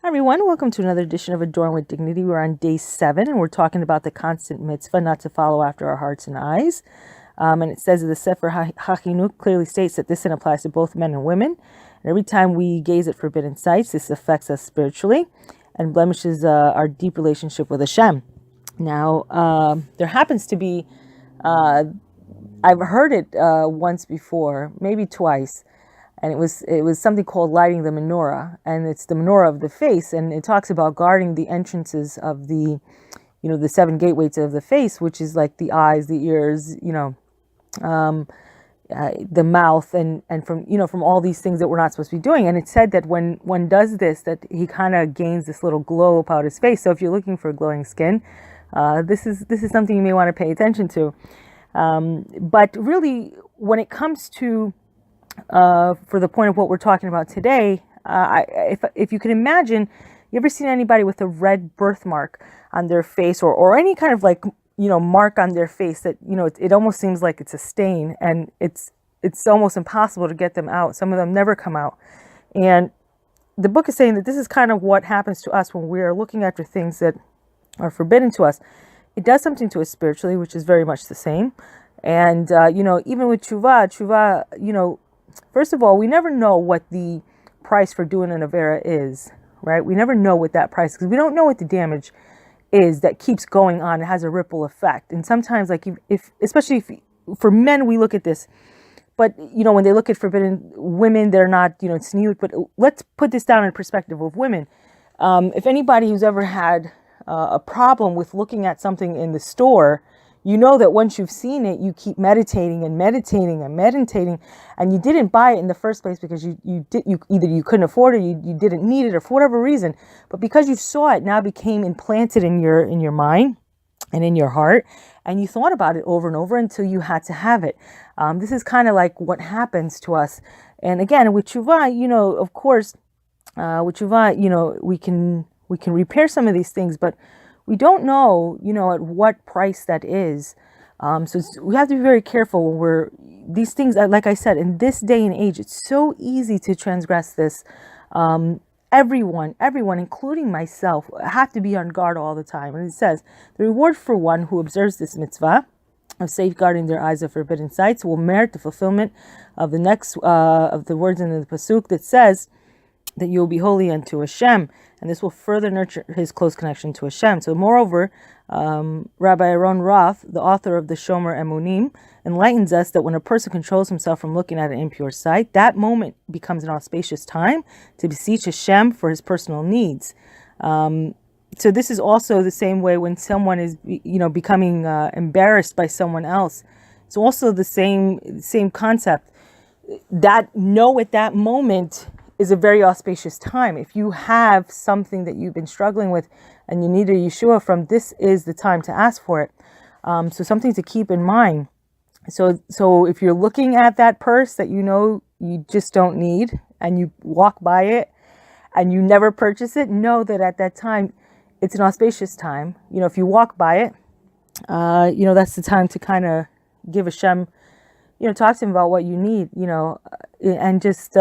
Hi everyone, welcome to another edition of Adorned with Dignity. We're on day 7 and we're talking about the constant mitzvah not to follow after our hearts and eyes. And it says that the Sefer HaChinuk clearly states that this sin applies to both men and women. And every time we gaze at forbidden sights, this affects us spiritually and blemishes our deep relationship with Hashem. Now, there happens to be, I've heard it once before, maybe twice, and it was something called lighting the menorah, and it's the menorah of the face, and it talks about guarding the entrances of the 7 gateways of the face, which is like the eyes, the ears, the mouth, and from all these things that we're not supposed to be doing. And it said that when one does this, that he kind of gains this little glow about his face. So if you're looking for glowing skin, this is something you may want to pay attention to. But really, when it comes to for the point of what we're talking about today, if you can imagine, you ever seen anybody with a red birthmark on their face, or any kind of mark on their face that it almost seems like it's a stain, and it's almost impossible to get them out. Some of them never come out, and the book is saying that this is kind of what happens to us when we are looking after things that are forbidden to us. It does something to us spiritually, which is very much the same. And even with tshuva, first of all, we never know what the price for doing an avera is, right? We never know what that price is, because we don't know what the damage is that keeps going on. It has a ripple effect. And sometimes, especially for men, we look at this, but when they look at forbidden women, they're not, tznuis. But let's put this down in perspective of women. If anybody who's ever had a problem with looking at something in the store, you know that once you've seen it, you keep meditating and meditating and meditating, and you didn't buy it in the first place because you either you couldn't afford it, you didn't need it, or for whatever reason. But because you saw it, now became implanted in your mind and in your heart, and you thought about it over and over until you had to have it. This is kind of like what happens to us. And again, with tshuva, of course, with tshuva, we can repair some of these things, but we don't know, at what price that is. So we have to be very careful when these things, like I said, in this day and age, it's so easy to transgress this. Everyone, including myself, have to be on guard all the time. And it says, the reward for one who observes this mitzvah of safeguarding their eyes of forbidden sights will merit the fulfillment of the next, of the words in the pasuk that says that you will be holy unto Hashem, and this will further nurture his close connection to Hashem. So moreover, Rabbi Roth, the author of the Shomer Emunim, enlightens us that when a person controls himself from looking at an impure sight, that moment becomes an auspicious time to beseech Hashem for his personal needs. So this is also the same way when someone is, becoming embarrassed by someone else. It's also the same concept. That at that moment is a very auspicious time. If you have something that you've been struggling with and you need a Yeshua from, this is the time to ask for it. So something to keep in mind. So if you're looking at that purse that you just don't need, and you walk by it and you never purchase it, know that at that time it's an auspicious time. If you walk by it, that's the time to kind of give Hashem, talk to him about what you need, and just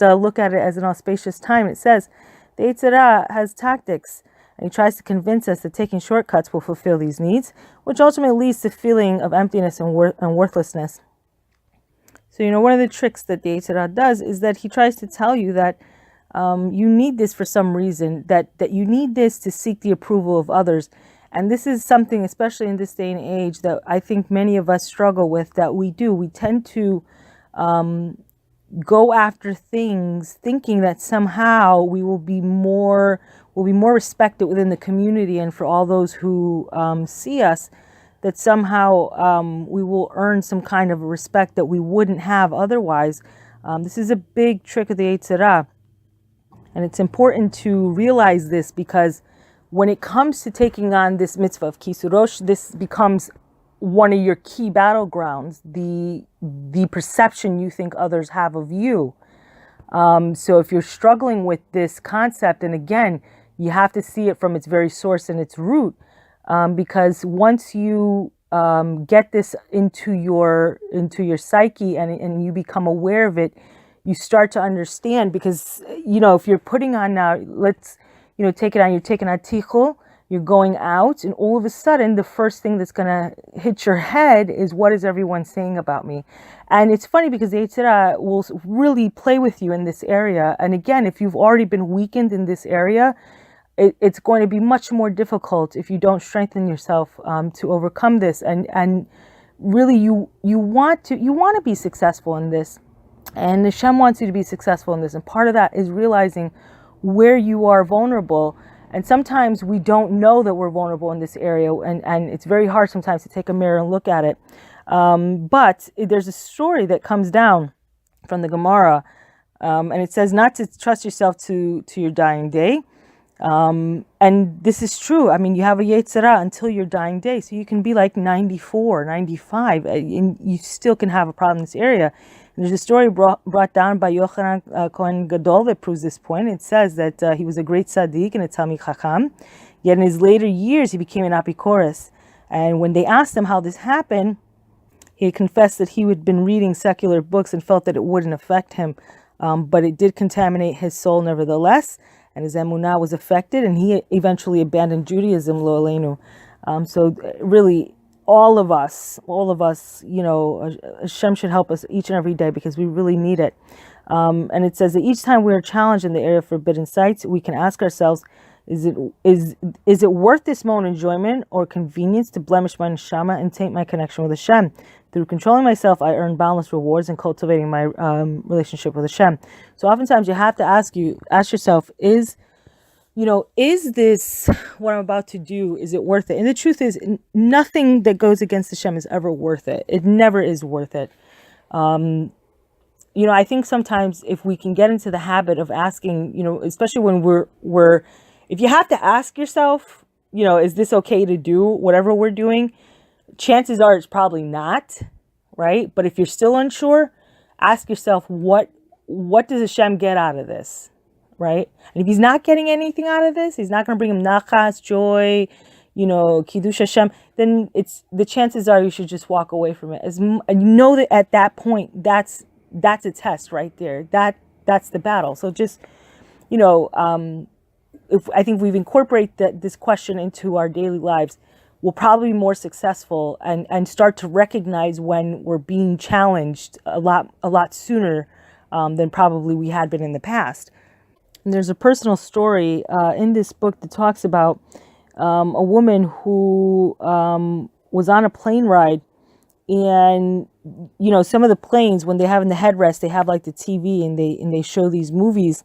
look at it as an auspicious time. It says, the Yetzirah has tactics, and he tries to convince us that taking shortcuts will fulfill these needs, which ultimately leads to a feeling of emptiness and worthlessness. So, one of the tricks that the Yetzirah does is that he tries to tell you that you need this for some reason, that you need this to seek the approval of others. And this is something, especially in this day and age, that I think many of us struggle with, that we do. We tend to go after things thinking that somehow we will be more respected within the community, and for all those who see us, that somehow we will earn some kind of respect that we wouldn't have otherwise. This is a big trick of the Yetzirah, and it's important to realize this, because when it comes to taking on this mitzvah of kisurosh, this becomes one of your key battlegrounds, the perception you think others have of you. So if you're struggling with this concept, and again, you have to see it from its very source and its root, because once you get this into your psyche, and you become aware of it, you start to understand, because, if you're putting on now, let's, take it on, you're taking a tichel, you're going out, and all of a sudden, the first thing that's going to hit your head is, what is everyone saying about me? And it's funny because the Yetzirah will really play with you in this area. And again, if you've already been weakened in this area, it's going to be much more difficult if you don't strengthen yourself to overcome this. And really, you want to be successful in this, and Hashem wants you to be successful in this. And part of that is realizing where you are vulnerable. And sometimes we don't know that we're vulnerable in this area, and it's very hard sometimes to take a mirror and look at it. But there's a story that comes down from the Gemara, and it says not to trust yourself to your dying day. And this is true. I mean, you have a Yetzirah until your dying day. So you can be like 94, 95, and you still can have a problem in this area. And there's a story brought down by Yochanan Kohen Gadol that proves this point. It says that he was a great tzaddik and a Talmid Chacham. Yet in his later years, he became an apikoros. And when they asked him how this happened, he confessed that he had been reading secular books and felt that it wouldn't affect him. But it did contaminate his soul nevertheless. And his emunah was affected, and he eventually abandoned Judaism, lo aleinu. So really, all of us, Hashem should help us each and every day, because we really need it. And it says that each time we are challenged in the area of forbidden sights, we can ask ourselves, is it worth this moment of enjoyment or convenience to blemish my neshama and taint my connection with Hashem? Through controlling myself, I earn boundless rewards, and cultivating my relationship with Hashem. So oftentimes you have to ask yourself, is this what I'm about to do? Is it worth it? And the truth is, nothing that goes against Hashem is ever worth it. It never is worth it. I think sometimes if we can get into the habit of asking, especially when we're if you have to ask yourself, is this okay to do whatever we're doing? Chances are it's probably not, right? But if you're still unsure, ask yourself, what does Hashem get out of this, right? And if he's not getting anything out of this, he's not going to bring him nachas, joy, kiddush Hashem, then the chances are you should just walk away from it. And that at that point, that's a test right there. That's the battle. So just, if I think we've incorporated this question into our daily lives, we'll probably be more successful and start to recognize when we're being challenged a lot sooner than probably we had been in the past. And there's a personal story in this book that talks about a woman who was on a plane ride, and some of the planes, when they have in the headrest, they have like the TV, and they show these movies,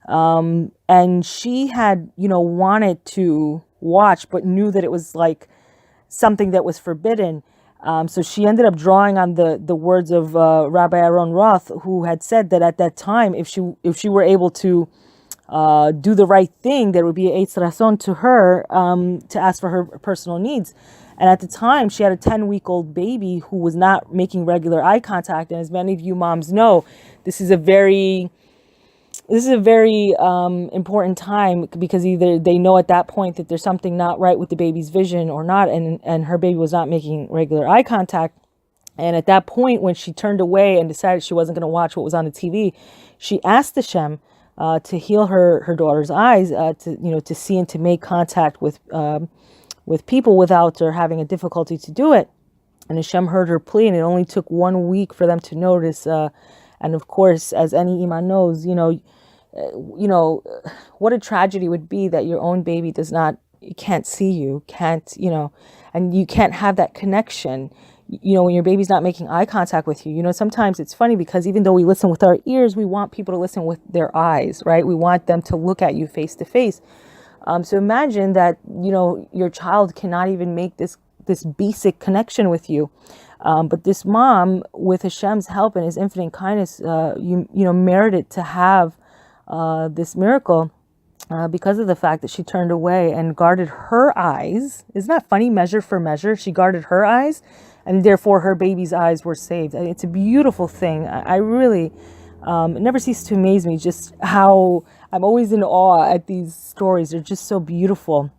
and she had wanted to watch, but knew that it was like something that was forbidden. So she ended up drawing on the words of Rabbi Roth, who had said that at that time, if she were able to do the right thing, there would be a eitz rason to her to ask for her personal needs. And at the time, she had a 10-week-old baby who was not making regular eye contact. And as many of you moms know, this is a very important time, because either they know at that point that there's something not right with the baby's vision or not, and her baby was not making regular eye contact. And at that point, when she turned away and decided she wasn't going to watch what was on the TV, she asked Hashem to heal her daughter's eyes, to see and to make contact with people without her having a difficulty to do it. And Hashem heard her plea, and it only took 1 week for them to notice. And of course, as any imam knows, what a tragedy would be that your own baby can't see you, and you can't have that connection, when your baby's not making eye contact with you. Sometimes it's funny, because even though we listen with our ears, we want people to listen with their eyes, right? We want them to look at you face to face. So imagine that, your child cannot even make this basic connection with you. But this mom, with Hashem's help and his infinite kindness, merited to have this miracle because of the fact that she turned away and guarded her eyes. Isn't that funny? Measure for measure. She guarded her eyes, and therefore her baby's eyes were saved. It's a beautiful thing. I really, it never ceases to amaze me just how I'm always in awe at these stories. They're just so beautiful.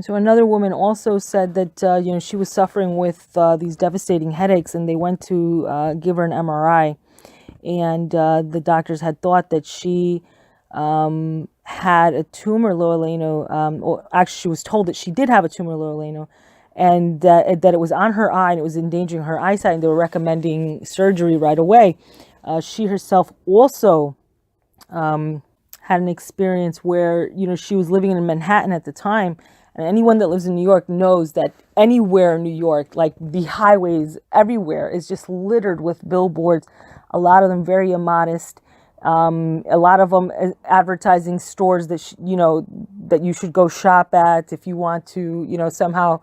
So another woman also said that, she was suffering with these devastating headaches, and they went to give her an MRI. and the doctors had thought that she had a tumor lower lano, or actually she was told that she did have a tumor lower lano, and that it was on her eye and it was endangering her eyesight, and they were recommending surgery right away. She herself also had an experience where, she was living in Manhattan at the time. And anyone that lives in New York knows that anywhere in New York, like the highways everywhere, is just littered with billboards. A lot of them very immodest. A lot of them advertising stores that, that you should go shop at if you want to, somehow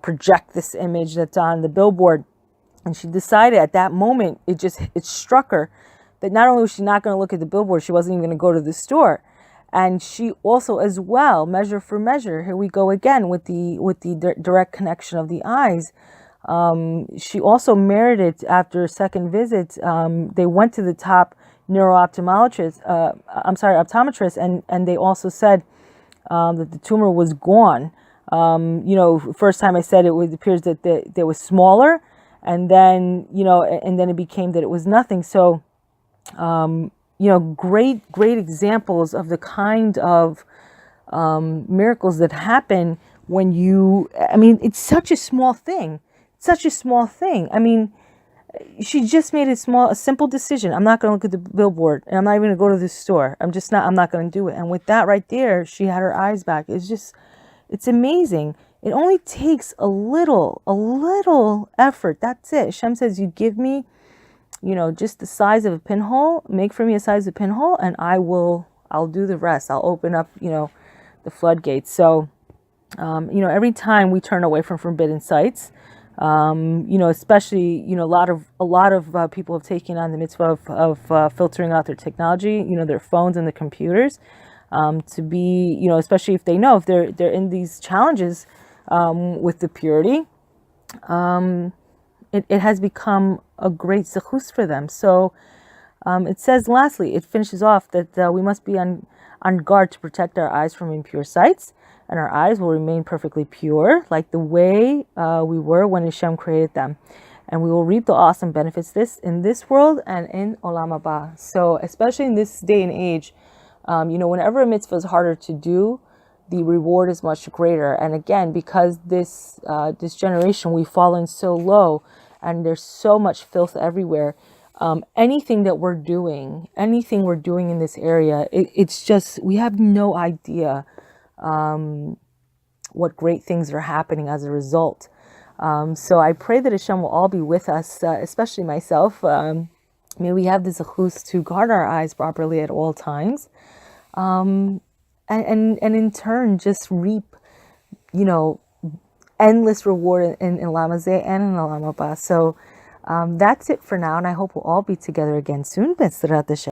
project this image that's on the billboard. And she decided at that moment, it struck her that not only was she not going to look at the billboard, she wasn't even going to go to the store. And she also, as well, measure for measure. Here we go again with the direct connection of the eyes. She also merited, after a second visit, they went to the top optometrist, and they also said that the tumor was gone. First time I said it appears that there was smaller, and then it became that it was nothing. So, great examples of the kind of miracles that happen when it's such a small thing. I mean, she just made a simple decision. I'm not going to look at the billboard, and I'm not even going to go to the store. I'm not going to do it. And with that right there, she had her eyes back. It's amazing. It only takes a little effort. That's it. Hashem says, you give me, just the size of a pinhole, make for me a size of a pinhole, and I'll do the rest. I'll open up, the floodgates. So, every time we turn away from forbidden sights, especially, a lot of people have taken on the mitzvah of filtering out their technology, their phones and the computers, to be, especially if they know if they're in these challenges, with the purity, it has become a great zechus for them. So it says, lastly, it finishes off that we must be on guard to protect our eyes from impure sights, and our eyes will remain perfectly pure, like the way we were when Hashem created them. And we will reap the awesome benefits in this world and in Olam Haba. So especially in this day and age, whenever a mitzvah is harder to do, the reward is much greater. And again, because this generation, we've fallen so low, and there's so much filth everywhere. Anything we're doing in this area, it's just, we have no idea what great things are happening as a result. So I pray that Hashem will all be with us, especially myself. May we have the zechus to guard our eyes properly at all times. And in turn, just reap, endless reward in Olam Hazeh and in Olam Haba. So that's it for now, and I hope we'll all be together again soon.